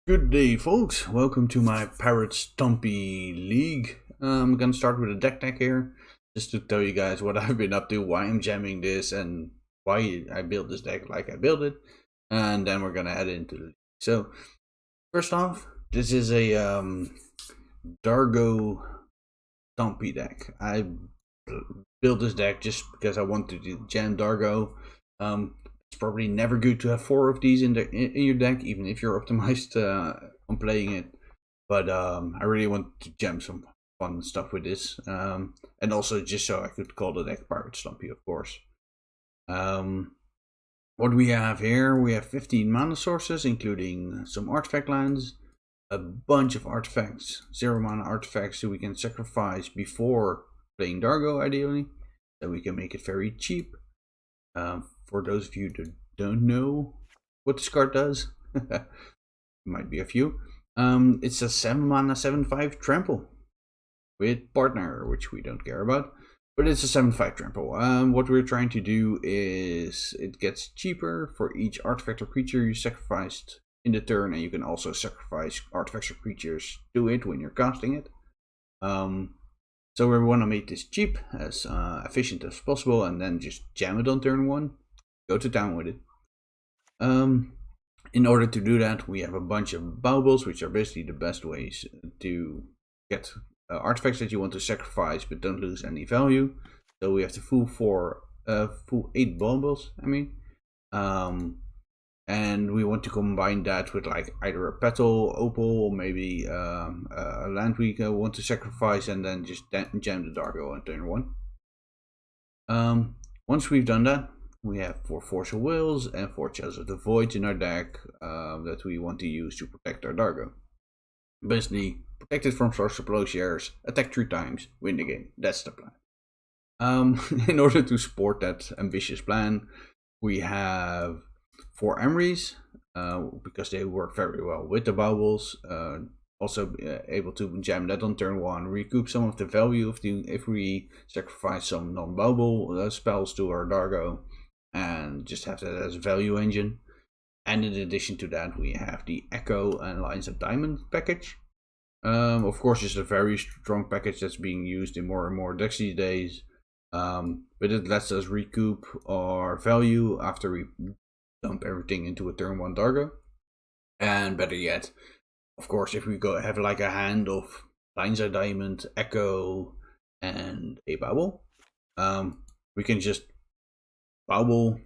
Good day, folks. Welcome to my Parrot Stompy League. I'm gonna start with a deck here, just to tell you guys what I've been up to, why I'm jamming this, and why I built this deck like I built it. And then we're gonna head into the league. So, first off, this is a Dargo Stompy deck. I built this deck just because I wanted to jam Dargo. It's probably never good to have 4 of these in your deck, even if you're optimized on playing it. But I really want to jam some fun stuff with this, and also just so I could call the deck Pirate Stompy, of course. What we have here, we have 15 mana sources, including some artifact lands, a bunch of artifacts, 0 mana artifacts, so we can sacrifice before playing Dargo, ideally, so we can make it very cheap. For those of you that don't know what this card does, might be a few. It's a 7 mana 7/5 trample with partner, which we don't care about, but it's a 7/5 trample. What we're trying to do is it gets cheaper for each artifact or creature you sacrificed in the turn, and you can also sacrifice artifacts or creatures to it when you're casting it. So we want to make this cheap, as efficient as possible, and then just jam it on turn 1. Go to town with it. In order to do that, we have a bunch of baubles, which are basically the best ways to get artifacts that you want to sacrifice but don't lose any value. So we have the full 8 baubles, and we want to combine that with like either a petal, opal, or maybe a land we want to sacrifice, and then just jam the Dargo on turn 1. Once we've done that, we have 4 Force of Wills and 4 Chalice of the Void in our deck that we want to use to protect our Dargo. Basically, protect it from Sorcerer Plowshares, attack 3 times, win the game. That's the plan. In order to support that ambitious plan, we have 4 Emeries, because they work very well with the baubles. Also able to jam that on turn 1, recoup some of the value if we sacrifice some non-bauble spells to our Dargo, and just have that as a value engine. And in addition to that, we have the Echo and Lines of Diamond package. Of course, it's a very strong package that's being used in more and more decks these days, but it lets us recoup our value after we dump everything into a turn 1 Dargo. And better yet, of course, if we have like a hand of Lines of Diamond, Echo, and a bauble, we can just bauble,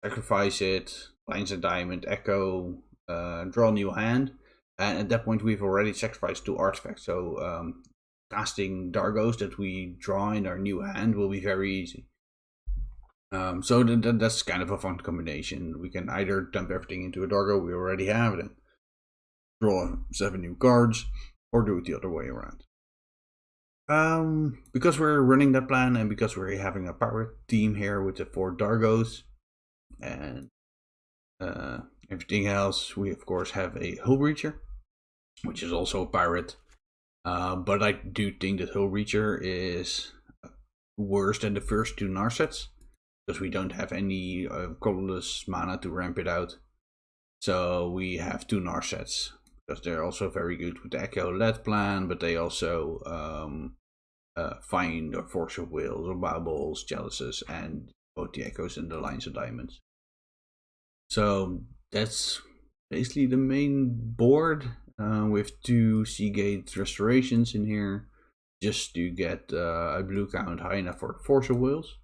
sacrifice it, Lines of Diamond, Echo, draw a new hand, and at that point we've already sacrificed 2 artifacts. So casting Dargos that we draw in our new hand will be very easy. So that's kind of a fun combination. We can either dump everything into a Dargo we already have and draw 7 new cards, or do it the other way around. Because we're running that plan, and because we're having a pirate team here with the 4 Dargos and everything else, we of course have a Hull Breacher, which is also a pirate. But I do think that Hull Breacher is worse than the first 2 Narsets, because we don't have any colorless mana to ramp it out. So we have 2 Narsets, because they're also very good with the Echo LED plan, but they also find a Force of Wills or baubles, chalices, and both the Echoes and the Lines of Diamonds. So that's basically the main board, with 2 Seagate restorations in here, just to get a blue count high enough for Force of Wills.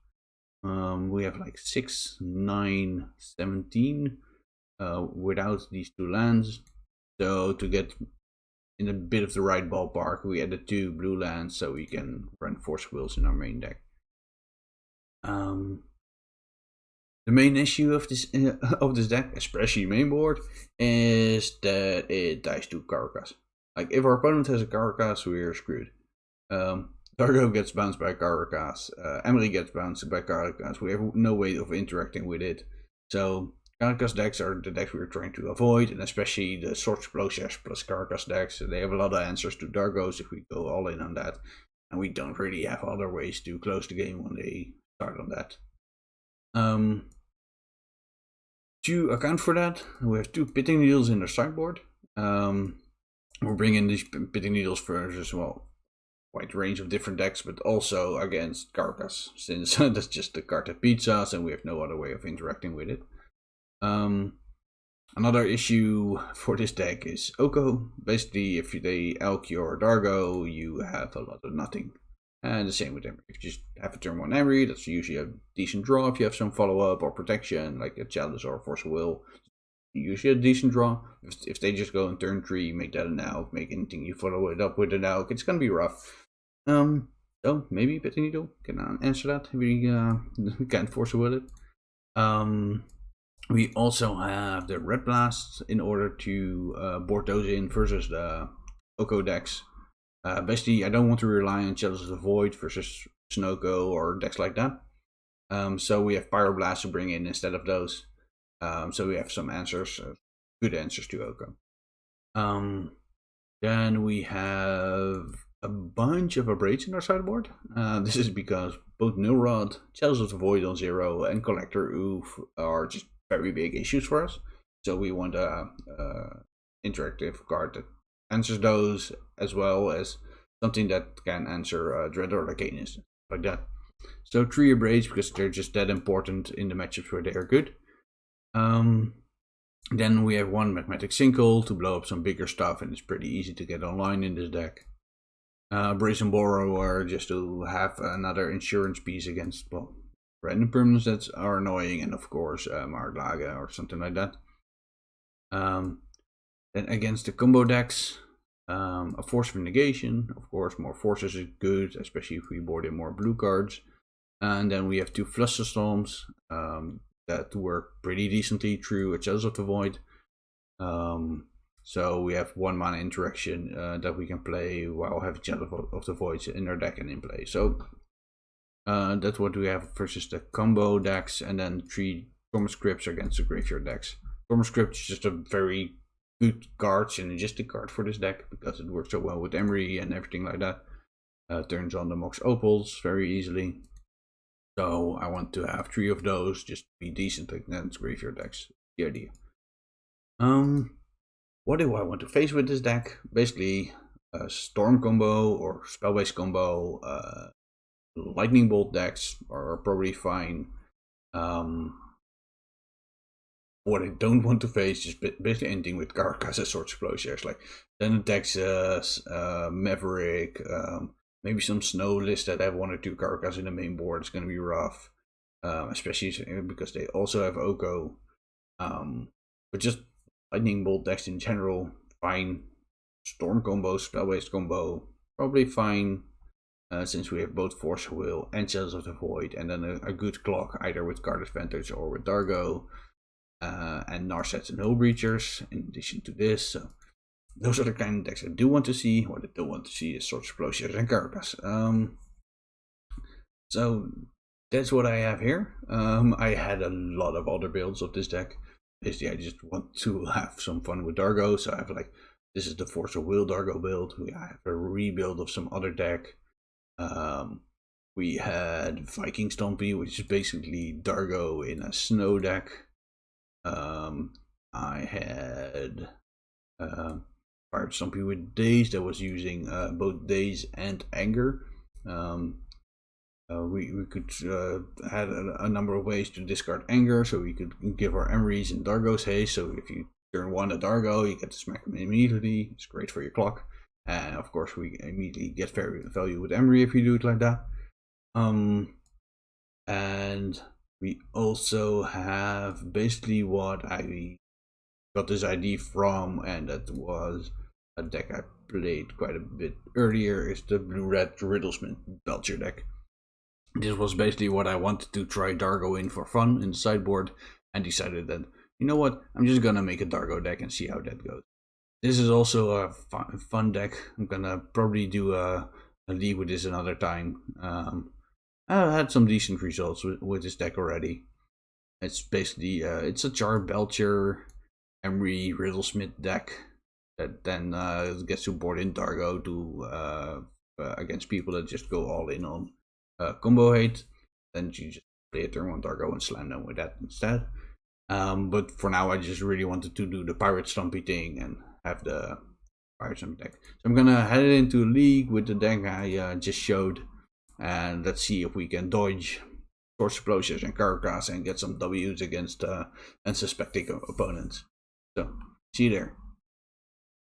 We have like 6, 9, 17 without these 2 lands. So to get in a bit of the right ballpark, we added 2 blue lands so we can run Force of Wills in our main deck. The main issue of this deck, especially main board, is that it dies to Karakas. Like, if our opponent has a Karakas, we're screwed. Dargo gets bounced by Karakas, Emery gets bounced by Karakas. We have no way of interacting with it. So Karakas decks are the decks we're trying to avoid, and especially the Sorcerer Plowshares plus Karakas decks. They have a lot of answers to Dargos if we go all in on that, and we don't really have other ways to close the game when they start on that. To account for that, we have 2 pitting needles in the sideboard. We're bringing these pitting needles versus, well, quite range of different decks, but also against Carcass, since that's just the card that beats us and we have no other way of interacting with it. Another issue for this deck is Oko. Basically, if they elk your Dargo, you have a lot of nothing. And the same with Emery. If you just have a turn 1 Emery, that's usually a decent draw. If you have some follow-up or protection, like a Chalice or Force of Will, usually a decent draw. If they just go in turn 3, make that an elk, make anything you follow it up with an elk, it's gonna be rough. So maybe Pitting Needle can answer that. We can't Force of Will it. We also have the Red Blast in order to board those in versus the Oko decks. Basically, I don't want to rely on Chalice of the Void versus Snoko or decks like that. So we have Pyroblast to bring in instead of those. So we have some answers, good answers to Oko. Then we have a bunch of Abrades in our sideboard. This is because both Nilrod, Chalice of the Void on 0, and Collector Oof are just very big issues for us. So we want a interactive card that answers those, as well as something that can answer Dread or Arcanist, like that. So 3 Abrades because they're just that important in the matchups where they are good. Then we have 1 Magmatic Sinkhole to blow up some bigger stuff, and it's pretty easy to get online in this deck. Brazen Borrower just to have another insurance piece against, well, random permanents that are annoying, and of course Marglaga or something like that. Then against the combo decks, a Force of Negation, of course more forces is good, especially if we board in more blue cards. And then we have 2 Flusterstorms that work pretty decently through a Chalice of the Void. So we have 1 mana interaction that we can play while having Chalice of the Void in our deck and in play. So that's what we have versus the combo decks, and then 3 Tormod Scripts against the graveyard decks. Tormod Script is just a very good card, synergistic card for this deck, because it works so well with Emery and everything like that. Turns on the Mox Opals very easily. So I want to have 3 of those just to be decent against graveyard decks. The idea. What do I want to face with this deck? Basically, a Storm combo or Spell-based combo. Lightning Bolt decks are probably fine. What I don't want to face is basically anything with Carcass as Swords Plowshares, like then Texas, Maverick, maybe some Snow list that have 1 or 2 Carcass in the main board. It's going to be rough, especially because they also have Oko. But just Lightning Bolt decks in general, fine. Storm combo, Spell-based combo, probably fine. Since we have both Force of Will and Chalice of the Void, and then a good clock either with Card Advantage or with Dargo, and Narsets and Hull Breachers in addition to this. So those are the kind of decks I do want to see. What I don't want to see is Swords, Plowshares and Carcass. So that's what I have here. I had a lot of other builds of this deck. Basically, I just want to have some fun with Dargo, so I have like, this is the Force of Will Dargo build. I have a rebuild of some other deck. We had Viking Stompy, which is basically Dargo in a snow deck. I had Pirate Stompy with Daze that was using both Daze and Anger. We could had a number of ways to discard Anger, so we could give our Emerys and Dargo's haste. So if you turn 1 a Dargo, you get to smack them immediately. It's great for your clock. And of course, we immediately get value with Emery if you do it like that. And we also have basically what I got this idea from, and that was a deck I played quite a bit earlier, is the Blue-Red Riddlesmith Belcher deck. This was basically what I wanted to try Dargo in for fun in the sideboard, and decided that, you know what, I'm just gonna make a Dargo deck and see how that goes. This is also a fun deck. I'm gonna probably do a league with this another time. I had some decent results with this deck already. It's basically it's a Jar Belcher Emery Riddlesmith deck that then gets to board in Dargo to against people that just go all in on combo hate. Then you just play a turn 1 Dargo and slam them with that instead. But for now, I just really wanted to do the Pirate Stompy thing and have the Firestorm deck. So I'm gonna head into league with the deck I just showed, and let's see if we can dodge Source Explosives and Caragas and get some W's against unsuspecting opponents. So see you there.